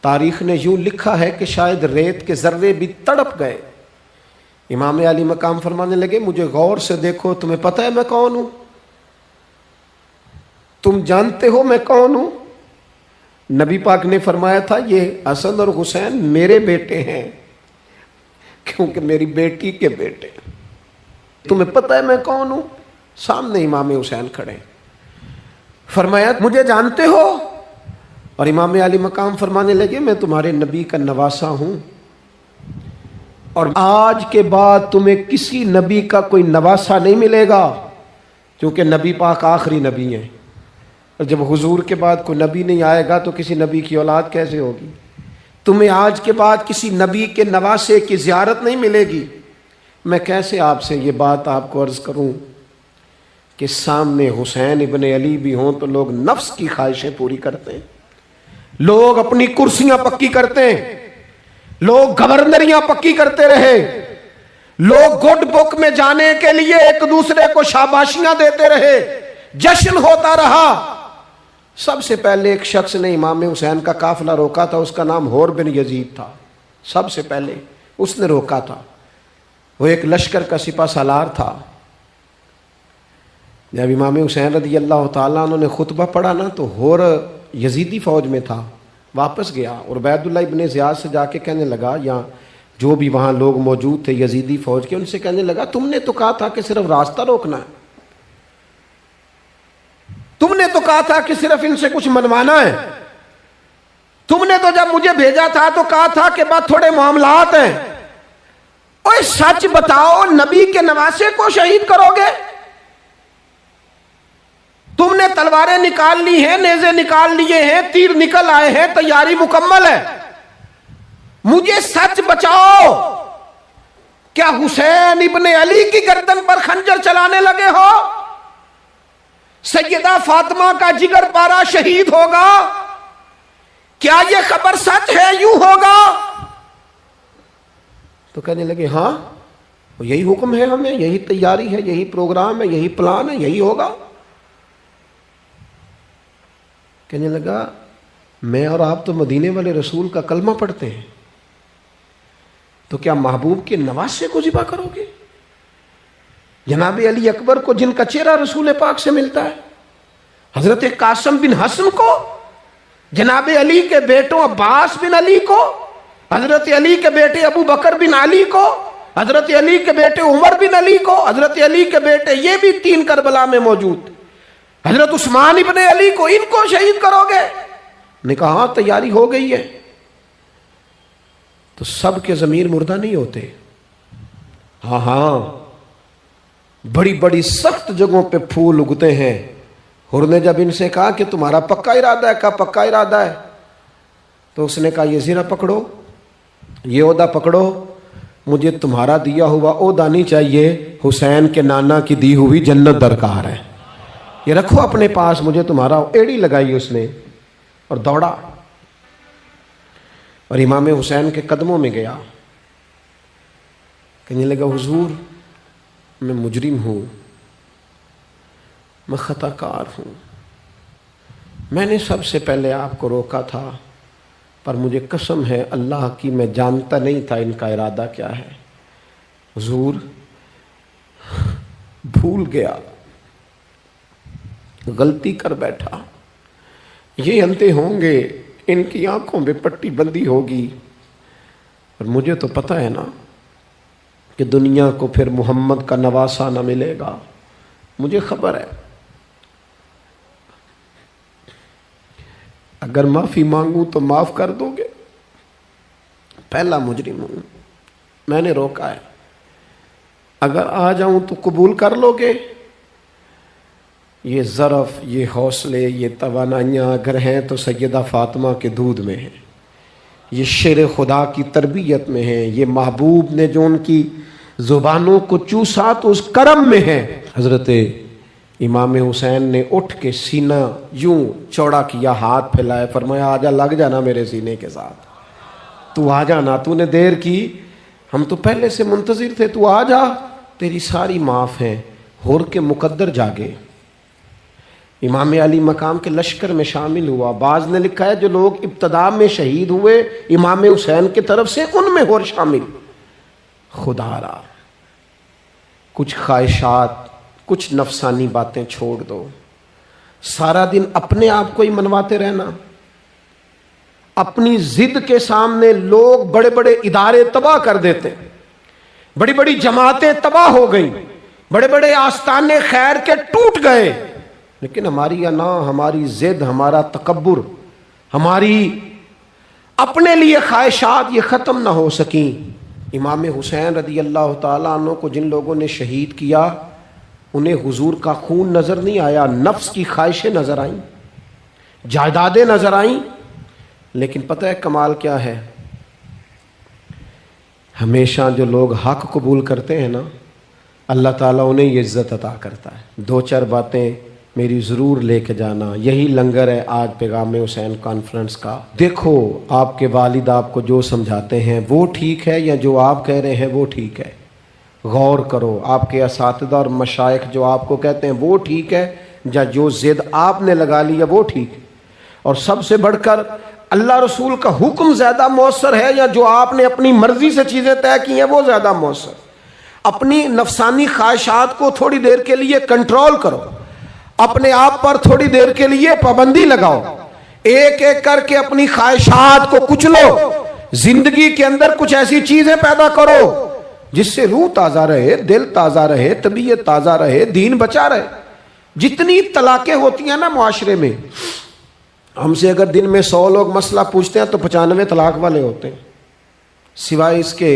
تاریخ نے یوں لکھا ہے کہ شاید ریت کے ذرے بھی تڑپ گئے۔ امام علی مقام فرمانے لگے مجھے غور سے دیکھو، تمہیں پتہ ہے میں کون ہوں؟ تم جانتے ہو میں کون ہوں؟ نبی پاک نے فرمایا تھا یہ حسن اور حسین میرے بیٹے ہیں کیونکہ میری بیٹی کے بیٹے۔ تمہیں پتہ ہے میں کون ہوں؟ سامنے امام حسین کھڑے، فرمایا مجھے جانتے ہو؟ اور امام علی مقام فرمانے لگے میں تمہارے نبی کا نواسا ہوں، اور آج کے بعد تمہیں کسی نبی کا کوئی نواسا نہیں ملے گا، کیونکہ نبی پاک آخری نبی ہیں، اور جب حضور کے بعد کوئی نبی نہیں آئے گا تو کسی نبی کی اولاد کیسے ہوگی؟ تمہیں آج کے بعد کسی نبی کے نواسے کی زیارت نہیں ملے گی۔ میں کیسے آپ سے یہ بات آپ کو عرض کروں کہ سامنے حسین ابن علی بھی ہوں تو لوگ نفس کی خواہشیں پوری کرتے ہیں، لوگ اپنی کرسیاں پکی کرتے ہیں، لوگ گورنریاں پکی کرتے رہے، لوگ گڈ بک میں جانے کے لیے ایک دوسرے کو شاباشیاں دیتے رہے، جشن ہوتا رہا۔ سب سے پہلے ایک شخص نے امام حسین کا قافلہ روکا تھا، اس کا نام حور بن یزید تھا، سب سے پہلے اس نے روکا تھا، وہ ایک لشکر کا سپہ سالار تھا۔ جب امام حسین رضی اللہ تعالیٰ عنہ نے خطبہ پڑھا نا تو حور یزیدی فوج میں تھا، واپس گیا اور عبید اللہ ابن زیاد سے جا کے کہنے لگا، یا جو بھی وہاں لوگ موجود تھے یزیدی فوج کے، ان سے کہنے لگا تم نے تو کہا تھا کہ صرف راستہ روکنا ہے، تم نے تو کہا تھا کہ صرف ان سے کچھ منوانا ہے، تم نے تو جب مجھے بھیجا تھا تو کہا تھا کہ بس تھوڑے معاملات ہیں، اوہ سچ بتاؤ نبی کے نواسے کو شہید کرو گے؟ تم نے تلواریں نکال لی ہیں، نیزے نکال لیے ہیں، تیر نکل آئے ہیں، تیاری مکمل ہے، مجھے سچ بچاؤ، کیا حسین ابن علی کی گردن پر خنجر چلانے لگے ہو؟ سیدہ فاطمہ کا جگر پارا شہید ہوگا، کیا یہ خبر سچ ہے؟ یوں ہوگا؟ تو کہنے لگے ہاں یہی حکم ہے ہمیں، یہی تیاری ہے، یہی پروگرام ہے، یہی پلان ہے، یہی ہوگا۔ کہنے لگا میں اور آپ تو مدینے والے رسول کا کلمہ پڑھتے ہیں، تو کیا محبوب کے نواسے کو ذبح کرو گے؟ جناب علی اکبر کو جن کا چہرہ رسول پاک سے ملتا ہے، حضرت قاسم بن حسن کو، جناب علی کے بیٹوں عباس بن علی کو، حضرت علی کے بیٹے ابو بکر بن علی کو، حضرت علی کے بیٹے عمر بن علی کو، حضرت علی کے بیٹے یہ بھی 3 کربلا میں موجود، حضرت عثمان ابن علی کو، ان کو شہید کرو گے؟ نے کہا ہاں تیاری ہو گئی ہے۔ تو سب کے ضمیر مردہ نہیں ہوتے، ہاں بڑی بڑی سخت جگہوں پہ پھول اگتے ہیں۔ حر نے جب ان سے کہا کہ تمہارا پکا ارادہ ہے، کہا پکا ارادہ ہے، تو اس نے کہا یہ زیرہ پکڑو، یہ عہدہ پکڑو، مجھے تمہارا دیا ہوا عہدہ نہیں چاہیے، حسین کے نانا کی دی ہوئی جنت درکار ہے، یہ رکھو اپنے پاس، مجھے تمہارا۔ ایڑی لگائی اس نے اور دوڑا۔ اور امام حسین کے قدموں میں گیا، کہنے لگا حضور میں مجرم ہوں، میں خطا کار ہوں، میں نے سب سے پہلے آپ کو روکا تھا، پر مجھے قسم ہے اللہ کی میں جانتا نہیں تھا ان کا ارادہ کیا ہے، حضور بھول گیا، غلطی کر بیٹھا، یہ انتے ہوں گے، ان کی آنکھوں میں پٹی بندی ہوگی، اور مجھے تو پتہ ہے نا کہ دنیا کو پھر محمد کا نواسہ نہ ملے گا، مجھے خبر ہے، اگر معافی مانگوں تو معاف کر دو گے، پہلا مجرم ہوں، میں نے روکا ہے، اگر آ جاؤں تو قبول کر لو گے؟ یہ ظرف، یہ حوصلے، یہ توانائیاں اگر ہیں تو سیدہ فاطمہ کے دودھ میں ہیں، یہ شیر خدا کی تربیت میں ہیں، یہ محبوب نے جو ان کی زبانوں کو چوسا تو اس کرم میں ہے۔ حضرت امام حسین نے اٹھ کے سینہ یوں چوڑا کیا، ہاتھ پھیلائے، فرمایا آجا، لگ جانا میرے سینے کے ساتھ، تو آ جانا، تو نے دیر کی، ہم تو پہلے سے منتظر تھے، تو آ جا، تیری ساری معاف ہیں۔ ہور کے مقدر جاگے، امام علی مقام کے لشکر میں شامل ہوا۔ بعض نے لکھا ہے جو لوگ ابتدا میں شہید ہوئے امام حسین کی طرف سے، ان میں ہور شامل۔ خدا را کچھ خواہشات، کچھ نفسانی باتیں چھوڑ دو، سارا دن اپنے آپ کو ہی منواتے رہنا، اپنی ضد کے سامنے لوگ بڑے بڑے ادارے تباہ کر دیتے، بڑی بڑی جماعتیں تباہ ہو گئیں، بڑے بڑے آستانے خیر کے ٹوٹ گئے، لیکن ہماری انا، ہماری ضد، ہمارا تکبر، ہماری اپنے لیے خواہشات یہ ختم نہ ہو سکیں۔ امام حسین رضی اللہ تعالیٰ عنہ کو جن لوگوں نے شہید کیا، انہیں حضور کا خون نظر نہیں آیا، نفس کی خواہشیں نظر آئیں، جائیدادیں نظر آئیں، لیکن پتہ ہے کمال کیا ہے؟ ہمیشہ جو لوگ حق قبول کرتے ہیں نا، اللہ تعالیٰ انہیں یہ عزت عطا کرتا ہے۔ دو چار باتیں میری ضرور لے کے جانا، یہی لنگر ہے آج پیغام حسین کانفرنس کا۔ دیکھو آپ کے والد آپ کو جو سمجھاتے ہیں وہ ٹھیک ہے، یا جو آپ کہہ رہے ہیں وہ ٹھیک ہے؟ غور کرو، آپ کے اساتذہ اور مشائخ جو آپ کو کہتے ہیں وہ ٹھیک ہے، یا جو ضد آپ نے لگا لیا وہ ٹھیک ہے؟ اور سب سے بڑھ کر اللہ رسول کا حکم زیادہ مؤثر ہے، یا جو آپ نے اپنی مرضی سے چیزیں طے کی ہیں وہ زیادہ مؤثر؟ اپنی نفسانی خواہشات کو تھوڑی دیر کے لیے کنٹرول کرو، اپنے آپ پر تھوڑی دیر کے لیے پابندی لگاؤ، ایک ایک کر کے اپنی خواہشات کو کچلو، زندگی کے اندر کچھ ایسی چیزیں پیدا کرو جس سے روح تازہ رہے، دل تازہ رہے، طبیعت تازہ رہے، دین بچا رہے۔ جتنی طلاقیں ہوتی ہیں نا معاشرے میں، ہم سے اگر دن میں 100 لوگ مسئلہ پوچھتے ہیں تو 95 طلاق والے ہوتے ہیں، سوائے اس کے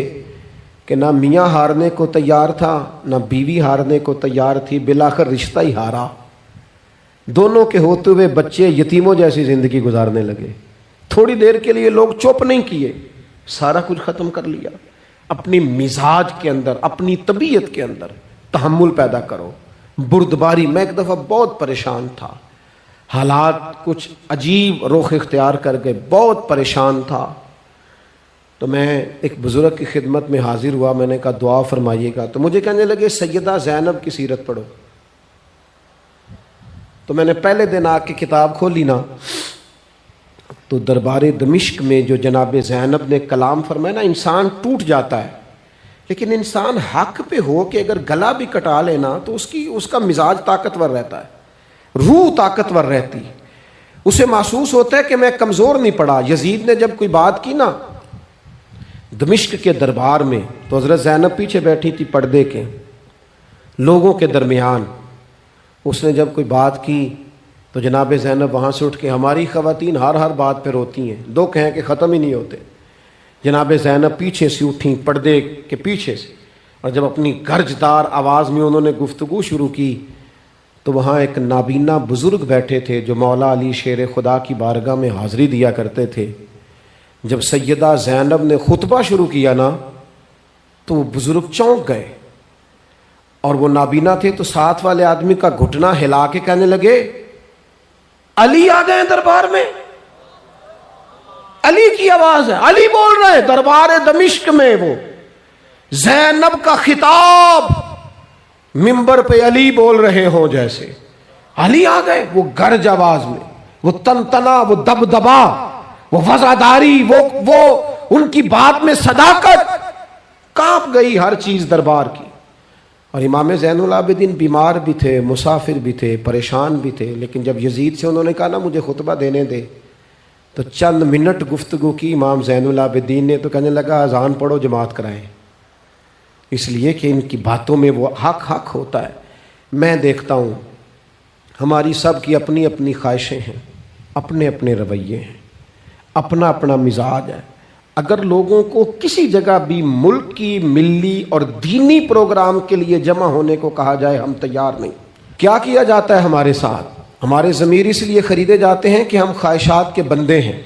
کہ نہ میاں ہارنے کو تیار تھا، نہ بیوی ہارنے کو تیار تھی، بالآخر رشتہ ہی ہارا، دونوں کے ہوتے ہوئے بچے یتیموں جیسی زندگی گزارنے لگے۔ تھوڑی دیر کے لیے لوگ چپ نہیں کیے، سارا کچھ ختم کر لیا۔ اپنی مزاج کے اندر، اپنی طبیعت کے اندر تحمل پیدا کرو، بردباری۔ میں ایک دفعہ بہت پریشان تھا، حالات کچھ عجیب رخ اختیار کر گئے، بہت پریشان تھا، تو میں ایک بزرگ کی خدمت میں حاضر ہوا، میں نے کہا دعا فرمائیے گا، تو مجھے کہنے لگے سیدہ زینب کی سیرت پڑھو۔ تو میں نے پہلے دن آ کے کتاب کھولی نا، تو دربار دمشق میں جو جناب زینب نے کلام فرمایا نا، انسان ٹوٹ جاتا ہے، لیکن انسان حق پہ ہو کہ اگر گلا بھی کٹا لینا تو اس کا مزاج طاقتور رہتا ہے، روح طاقتور رہتی، اسے محسوس ہوتا ہے کہ میں کمزور نہیں پڑا۔ یزید نے جب کوئی بات کی نا دمشق کے دربار میں، تو حضرت زینب پیچھے بیٹھی تھی پردے کے لوگوں کے درمیان، اس نے جب کوئی بات کی تو جناب زینب وہاں سے اٹھ کے، ہماری خواتین ہر بات پہ روتی ہیں، دو کہیں کہ ختم ہی نہیں ہوتے، جناب زینب پیچھے سے اٹھیں پردے کے پیچھے سے، اور جب اپنی گرجدار آواز میں انہوں نے گفتگو شروع کی تو وہاں ایک نابینا بزرگ بیٹھے تھے جو مولا علی شیر خدا کی بارگاہ میں حاضری دیا کرتے تھے۔ جب سیدہ زینب نے خطبہ شروع کیا نا تو وہ بزرگ چونک گئے، اور وہ نابینا تھے تو ساتھ والے آدمی کا گھٹنا ہلا کے کہنے لگے علی آ گئے دربار میں۔ علی کی آواز ہے، علی بول رہے ہیں دربار دمشق میں، وہ زینب کا خطاب منبر پہ علی بول رہے ہوں جیسے علی آ گئے، وہ گرج آواز میں، وہ تنتنا، وہ دبدبا، وہ وزاداری، وہ ان کی بات میں صداقت، کانپ گئی ہر چیز دربار کی۔ اور امام زین العابدین بیمار بھی تھے، مسافر بھی تھے، پریشان بھی تھے، لیکن جب یزید سے انہوں نے کہا نا مجھے خطبہ دینے دے، تو چند منٹ گفتگو کی امام زین العابدین نے، تو کہنے لگا اذان پڑھو جماعت کرائیں، اس لیے کہ ان کی باتوں میں وہ حق ہوتا ہے۔ میں دیکھتا ہوں ہماری سب کی اپنی اپنی خواہشیں ہیں، اپنے اپنے رویے ہیں، اپنا اپنا مزاج ہے۔ اگر لوگوں کو کسی جگہ بھی ملک کی ملی اور دینی پروگرام کے لیے جمع ہونے کو کہا جائے، ہم تیار نہیں۔ کیا کیا جاتا ہے ہمارے ساتھ؟ ہمارے ضمیر اس لیے خریدے جاتے ہیں کہ ہم خواہشات کے بندے ہیں۔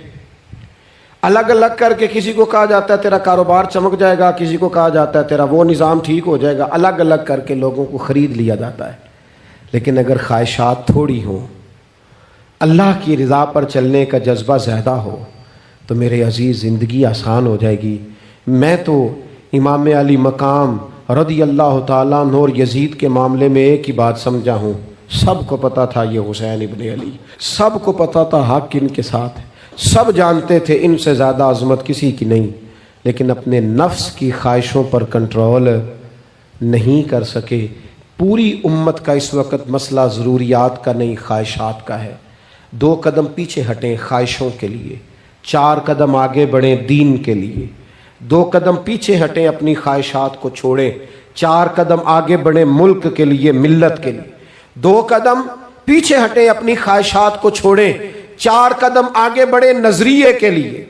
الگ الگ کر کے کسی کو کہا جاتا ہے تیرا کاروبار چمک جائے گا، کسی کو کہا جاتا ہے تیرا وہ نظام ٹھیک ہو جائے گا، الگ الگ کر کے لوگوں کو خرید لیا جاتا ہے۔ لیکن اگر خواہشات تھوڑی ہوں، اللہ کی رضا پر چلنے کا جذبہ زیادہ ہو، تو میرے عزیز زندگی آسان ہو جائے گی۔ میں تو امام علی مقام رضی اللہ تعالیٰ عنہ اور یزید کے معاملے میں ایک ہی بات سمجھا ہوں، سب کو پتا تھا یہ حسین ابن علی، سب کو پتا تھا حق ان کے ساتھ ہے، سب جانتے تھے ان سے زیادہ عظمت کسی کی نہیں، لیکن اپنے نفس کی خواہشوں پر کنٹرول نہیں کر سکے۔ پوری امت کا اس وقت مسئلہ ضروریات کا نہیں، خواہشات کا ہے۔ 2 قدم پیچھے ہٹیں خواہشوں کے لیے، 4 قدم آگے بڑھیں دین کے لیے۔ 2 قدم پیچھے ہٹیں اپنی خواہشات کو چھوڑیں، 4 قدم آگے بڑھیں ملک کے لیے، ملت کے لیے۔ 2 قدم پیچھے ہٹیں اپنی خواہشات کو چھوڑیں، 4 قدم آگے بڑھیں نظریے کے لیے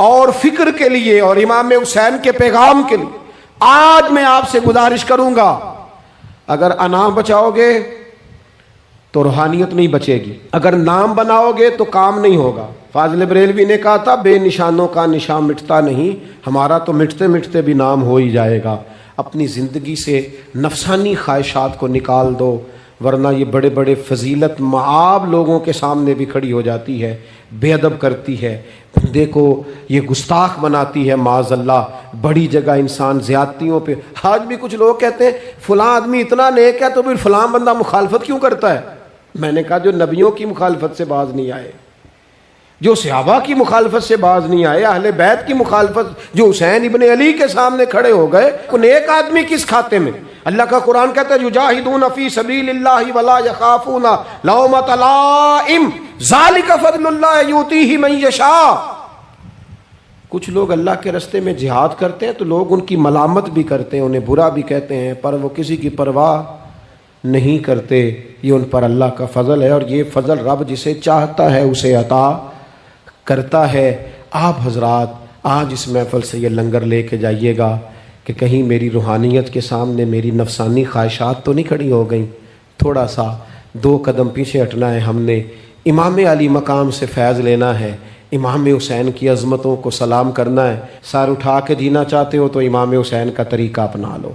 اور فکر کے لیے اور امام حسین کے پیغام کے لیے۔ آج میں آپ سے گزارش کروں گا، اگر انا بچاؤ گے تو روحانیت نہیں بچے گی، اگر نام بناؤ گے تو کام نہیں ہوگا۔ فاضل بریلوی نے کہا تھا بے نشانوں کا نشان مٹتا نہیں، ہمارا تو مٹتے مٹتے بھی نام ہو ہی جائے گا۔ اپنی زندگی سے نفسانی خواہشات کو نکال دو، ورنہ یہ بڑے بڑے فضیلت معاب لوگوں کے سامنے بھی کھڑی ہو جاتی ہے، بے ادب کرتی ہے، دیکھو یہ گستاخ بناتی ہے معاذ اللہ۔ بڑی جگہ انسان زیادتیوں پہ، آج بھی کچھ لوگ کہتے ہیں فلاں آدمی اتنا نیک ہے تو پھر فلاں بندہ مخالفت کیوں کرتا ہے؟ میں نے کہا جو نبیوں کی مخالفت سے باز نہیں آئے، جو صحابہ کی مخالفت سے باز نہیں آئے، اہل بیت کی مخالفت، جو حسین ابن علی کے سامنے کھڑے ہو گئے، نیک آدمی کس کھاتے میں؟ اللہ کا قرآن کہتا ہے یجاہدون فی سبیل اللہ ولا یخافون لومۃ لائم ذالک فضل اللہ یؤتیہ من یشاء۔ کچھ لوگ اللہ کے راستے میں جہاد کرتے ہیں تو لوگ ان کی ملامت بھی کرتے ہیں، انہیں برا بھی کہتے ہیں، پر وہ کسی کی پرواہ نہیں کرتے۔ یہ ان پر اللہ کا فضل ہے، اور یہ فضل رب جسے چاہتا ہے اسے عطا کرتا ہے۔ آپ حضرات آج اس محفل سے یہ لنگر لے کے جائیے گا کہ کہیں میری روحانیت کے سامنے میری نفسانی خواہشات تو نہیں کھڑی ہو گئیں۔ تھوڑا سا 2 قدم پیچھے ہٹنا ہے، ہم نے امام علی مقام سے فیض لینا ہے، امام حسین کی عظمتوں کو سلام کرنا ہے۔ سر اٹھا کے جینا چاہتے ہو تو امام حسین کا طریقہ اپنا لو،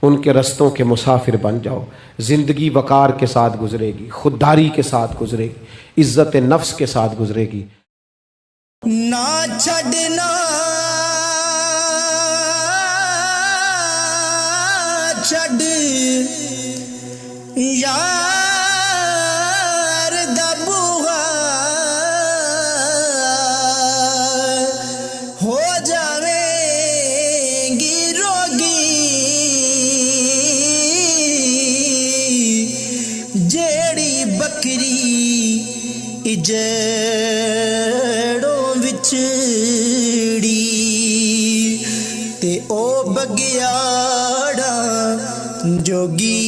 ان کے رستوں کے مسافر بن جاؤ۔ زندگی وقار کے ساتھ گزرے گی، خودداری کے ساتھ گزرے گی، عزت نفس کے ساتھ گزرے گی۔ نہ چھڑنا چھڑ یار دبوا ہو جاویں گی روگی جیڑی بکری جڑوں وچڑی تے او بگیاڑا جوگی